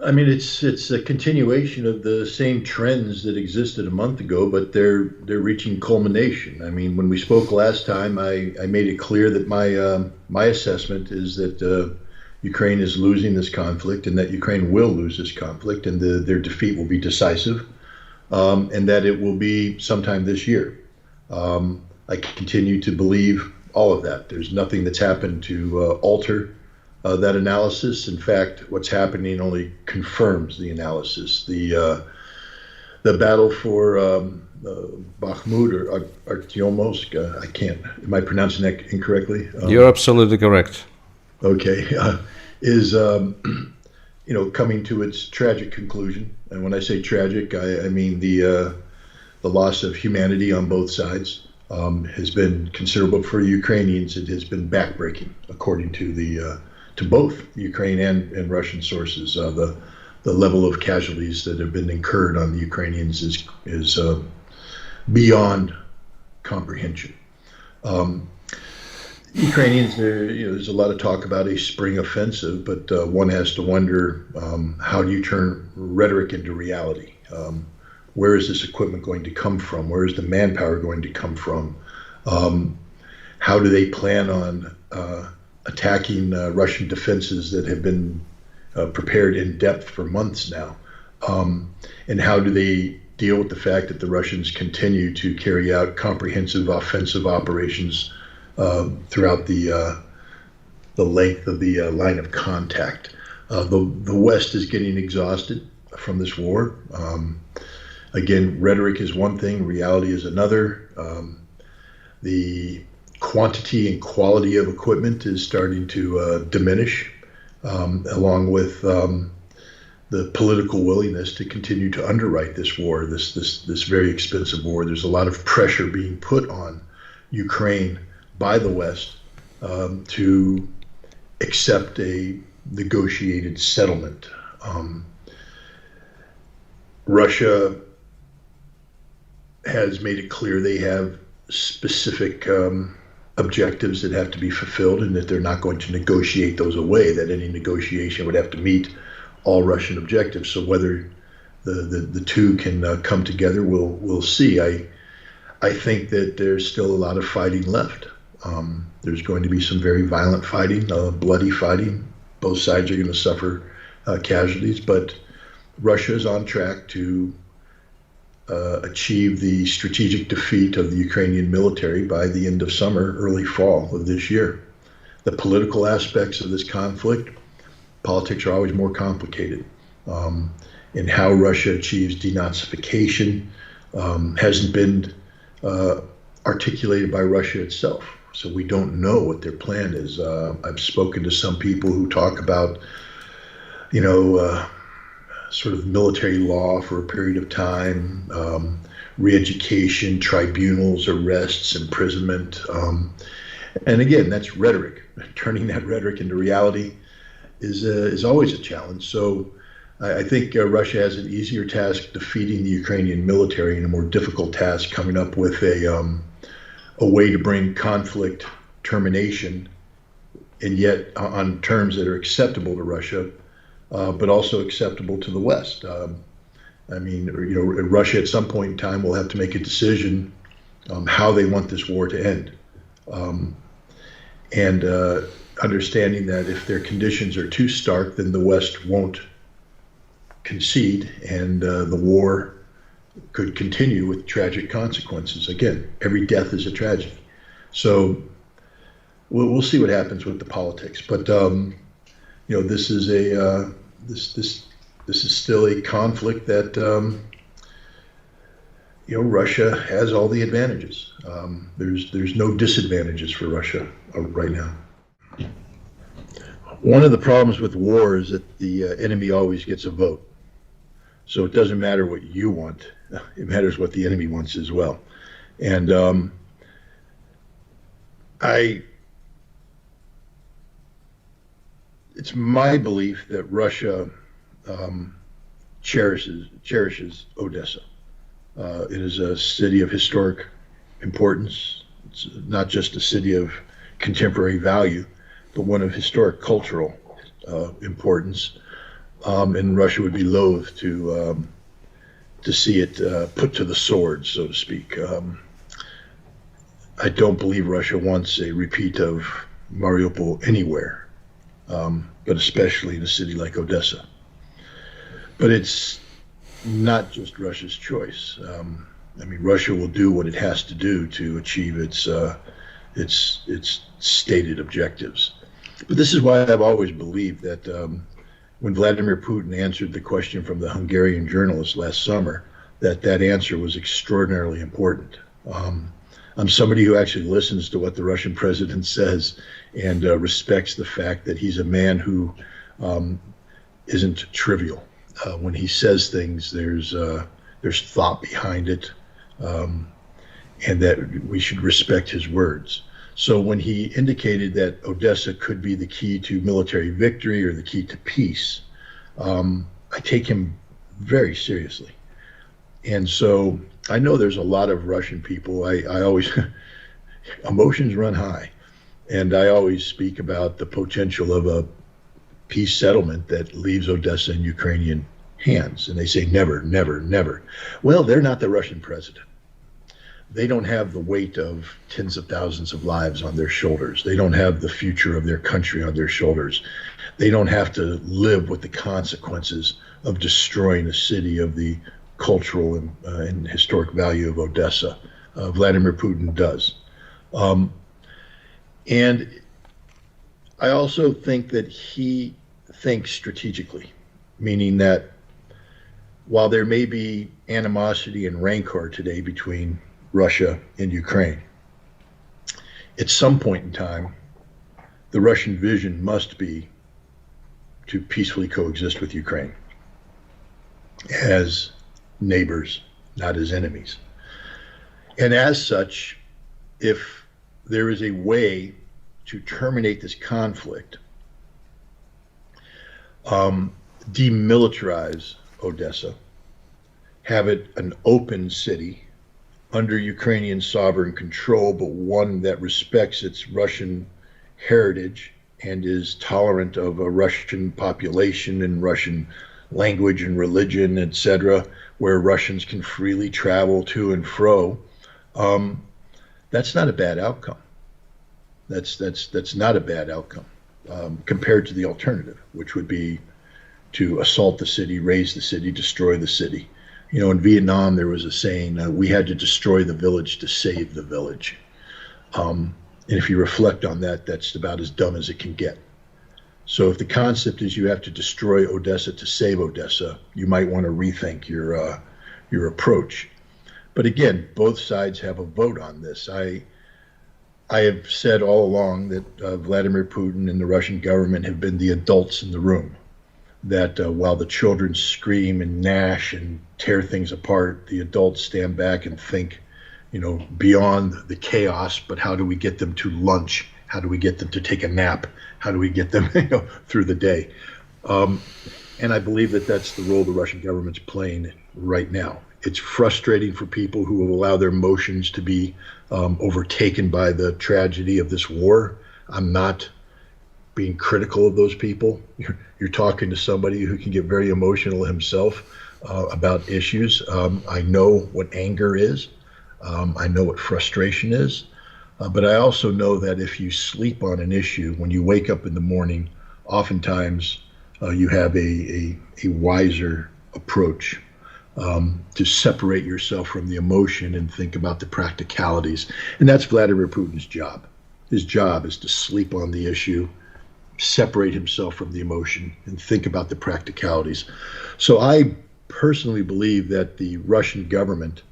I mean, it's a continuation of the same trends that existed a month ago, but they're reaching culmination. I mean, when we spoke last time, I made it clear that my assessment is that Ukraine is losing this conflict, and that Ukraine will lose this conflict, and their defeat will be decisive, and that it will be sometime this year. I continue to believe all of that. There's nothing that's happened to alter that analysis. In fact, what's happening only confirms the analysis. The battle for Bakhmut or Artyomsk, I can't. Am I pronouncing that incorrectly? You're absolutely correct. Okay, is coming to its tragic conclusion. And when I say tragic, I mean the loss of humanity on both sides has been considerable for Ukrainians. It has been backbreaking, according to to both Ukraine and Russian sources. The level of casualties that have been incurred on the Ukrainians is beyond comprehension. Ukrainians, there's a lot of talk about a spring offensive, but one has to wonder, how do you turn rhetoric into reality? Where is this equipment going to come from? Where is the manpower going to come from? How do they plan on attacking Russian defenses that have been prepared in depth for months now? And how do they deal with the fact that the Russians continue to carry out comprehensive offensive operations throughout the length of the line of contact? The West is getting exhausted from this war. Again, rhetoric is one thing, reality is another. The quantity and quality of equipment is starting to diminish, along with the political willingness to continue to underwrite this war, this very expensive war. There's a lot of pressure being put on Ukraine by the West to accept a negotiated settlement. Russia has made it clear they have specific objectives that have to be fulfilled, and that they're not going to negotiate those away, that any negotiation would have to meet all Russian objectives. So whether the two can come together, we'll see. I think that there's still a lot of fighting left. There's going to be some very violent fighting, bloody fighting. Both sides are going to suffer casualties, but Russia is on track to achieve the strategic defeat of the Ukrainian military by the end of summer, early fall of this year. The political aspects of this conflict, politics are always more complicated. And how Russia achieves denazification hasn't been articulated by Russia itself. So we don't know what their plan is. I've spoken to some people who talk about, sort of military law for a period of time, re-education, tribunals, arrests, imprisonment. And again, that's rhetoric. Turning that rhetoric into reality is always a challenge. So I think Russia has an easier task defeating the Ukrainian military, and a more difficult task coming up with a way to bring conflict termination, and yet on terms that are acceptable to Russia, but also acceptable to the West. I mean, Russia at some point in time will have to make a decision how they want this war to end. And understanding that if their conditions are too stark, then the West won't concede, and the war could continue with tragic consequences. Again, every death is a tragedy. So we'll see what happens with the politics. But this is this is still a conflict that Russia has all the advantages. There's no disadvantages for Russia right now. One of the problems with war is that the enemy always gets a vote. So it doesn't matter what you want; it matters what the enemy wants as well. And it's my belief that Russia cherishes Odessa. It is a city of historic importance. It's not just a city of contemporary value, but one of historic cultural importance. and Russia would be loath to see it put to the sword, so to speak. I don't believe Russia wants a repeat of Mariupol anywhere, but especially in a city like Odessa. But it's not just Russia's choice. I mean, Russia will do what it has to do to achieve its stated objectives. But this is why I've always believed that when Vladimir Putin answered the question from the Hungarian journalist last summer, that answer was extraordinarily important. I'm somebody who actually listens to what the Russian president says and respects the fact that he's a man who isn't trivial. When he says things, there's thought behind it, and that we should respect his words. So when he indicated that Odessa could be the key to military victory or the key to peace, I take him very seriously. And so I know there's a lot of Russian people. I always, emotions run high. And I always speak about the potential of a peace settlement that leaves Odessa in Ukrainian hands. And they say, never, never, never. Well, they're not the Russian president. They don't have the weight of tens of thousands of lives on their shoulders. They don't have the future of their country on their shoulders. They don't have to live with the consequences of destroying a city of the cultural and historic value of Odessa. Vladimir Putin does. And I also think that he thinks strategically, meaning that while there may be animosity and rancor today between Russia and Ukraine, at some point in time, the Russian vision must be to peacefully coexist with Ukraine as neighbors, not as enemies. And as such, if there is a way to terminate this conflict, demilitarize Odessa, have it an open city under Ukrainian sovereign control, but one that respects its Russian heritage and is tolerant of a Russian population and Russian language and religion, etc., where Russians can freely travel to and fro, that's not a bad outcome. That's not a bad outcome compared to the alternative, which would be to assault the city, raise the city, destroy the city. You know, in Vietnam, there was a saying, we had to destroy the village to save the village. And if you reflect on that, that's about as dumb as it can get. So if the concept is you have to destroy Odessa to save Odessa, you might want to rethink your approach. But again, both sides have a vote on this. I have said all along that Vladimir Putin and the Russian government have been the adults in the room. That while the children scream and gnash and tear things apart, the adults stand back and think, you know, beyond the chaos, but how do we get them to lunch? How do we get them to take a nap? How do we get them, through the day? And I believe that that's the role the Russian government's playing right now. It's frustrating for people who will allow their emotions to be overtaken by the tragedy of this war. I'm not being critical of those people. You're talking to somebody who can get very emotional himself about issues. I know what anger is. I know what frustration is. But I also know that if you sleep on an issue, when you wake up in the morning, oftentimes you have a wiser approach to separate yourself from the emotion and think about the practicalities. And that's Vladimir Putin's job. His job is to sleep on the issue, separate himself from the emotion, and think about the practicalities. So I personally believe that the Russian government,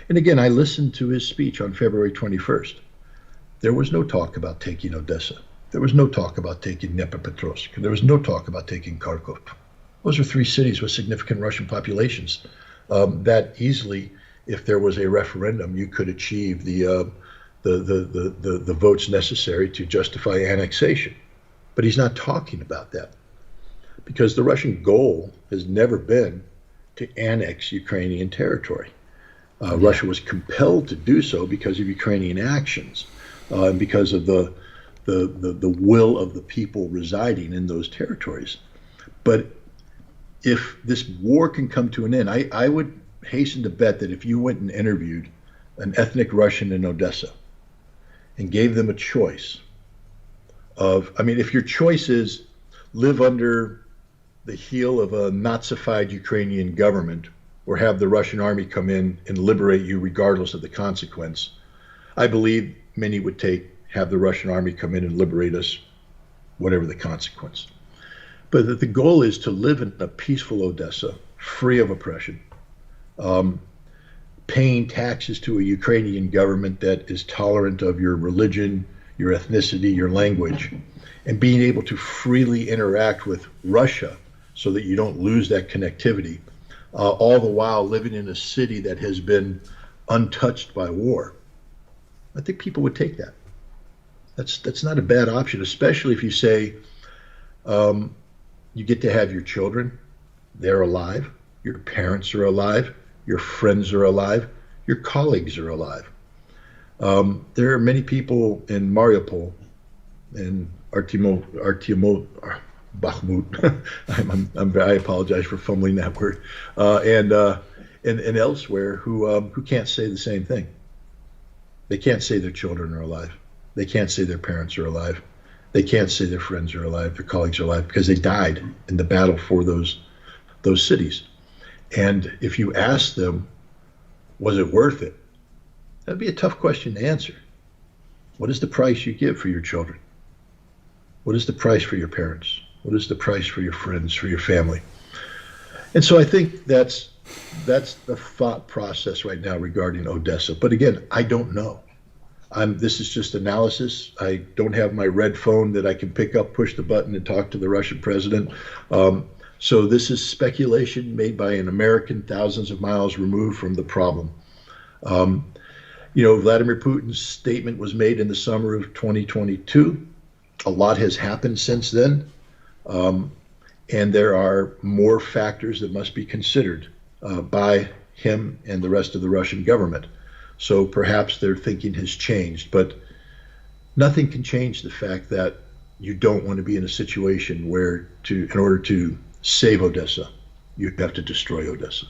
and again, I listened to his speech on February 21st. There was no talk about taking Odessa. There was no talk about taking Dnipropetrovsk. There was no talk about taking Kharkov. Those are three cities with significant Russian populations that easily, if there was a referendum, you could achieve the votes necessary to justify annexation. But he's not talking about that because the Russian goal has never been to annex Ukrainian territory. Russia was compelled to do so because of Ukrainian actions and because of the will of the people residing in those territories. But if this war can come to an end, I would hasten to bet that if you went and interviewed an ethnic Russian in Odessa and gave them a choice of, I mean, if your choice is live under the heel of a Nazified Ukrainian government or have the Russian army come in and liberate you regardless of the consequence, I believe many would take have the Russian army come in and liberate us, whatever the consequence. But the goal is to live in a peaceful Odessa, free of oppression, paying taxes to a Ukrainian government that is tolerant of your religion, your ethnicity, your language, and being able to freely interact with Russia so that you don't lose that connectivity, all the while living in a city that has been untouched by war. I think people would take that. That's not a bad option, especially if you say you get to have your children, they're alive, your parents are alive, your friends are alive, your colleagues are alive. There are many people in Mariupol and Bakhmut. I apologize for fumbling that word, and elsewhere who can't say the same thing. They can't say their children are alive. They can't say their parents are alive. They can't say their friends are alive, their colleagues are alive, because they died in the battle for those cities. And if you ask them, was it worth it? That'd be a tough question to answer. What is the price you give for your children? What is the price for your parents? What is the price for your friends, for your family? And so I think that's the thought process right now regarding Odessa. But again, I don't know. This is just analysis. I don't have my red phone that I can pick up, push the button, and talk to the Russian president. So this is speculation made by an American thousands of miles removed from the problem. Vladimir Putin's statement was made in the summer of 2022. A lot has happened since then. And there are more factors that must be considered by him and the rest of the Russian government. So perhaps their thinking has changed, but nothing can change the fact that you don't want to be in a situation where in order to save Odessa, you have to destroy Odessa.